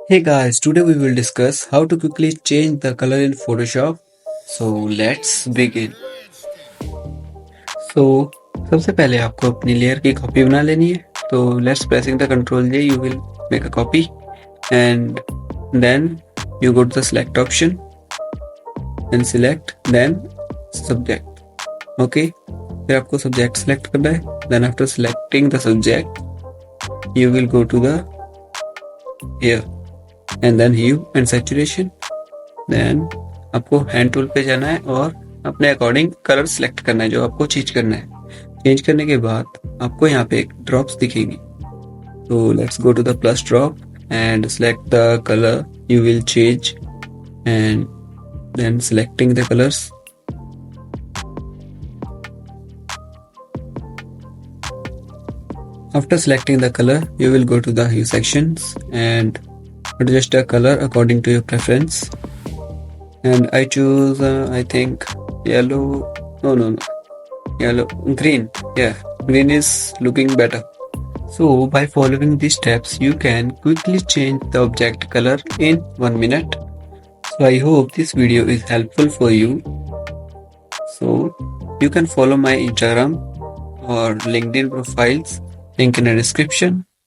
Hey guys, today we will discuss how to quickly change the color in Photoshop. So let's begin. So सबसे पहले आपको अपनी layer की copy बना लेनी है. तो let's pressing the Ctrl J, you will make a copy and then you go to the select option and select then subject. Okay, फिर आपको subject select करना है. Then after selecting the subject, you will go to the here and then hue and saturation. Then आपको hand tool पे जाना है और अपने अकॉर्डिंग कलर सिलेक्ट करना है जो आपको चेंज करना है. चेंज करने के बाद आपको यहाँ पे एक ड्रॉप्स दिखेगी. तो let's go to the plus drop and select the colour you will change and then selecting the colours. After selecting the color, you will go to the hue sections and adjust the color according to your preference. And I choose I think yellow. No, yellow, green. Yeah, green is looking better. So by following these steps you can quickly change the object color in 1 minute. So I hope this video is helpful for you. So you can follow my Instagram or LinkedIn profiles, link in the description.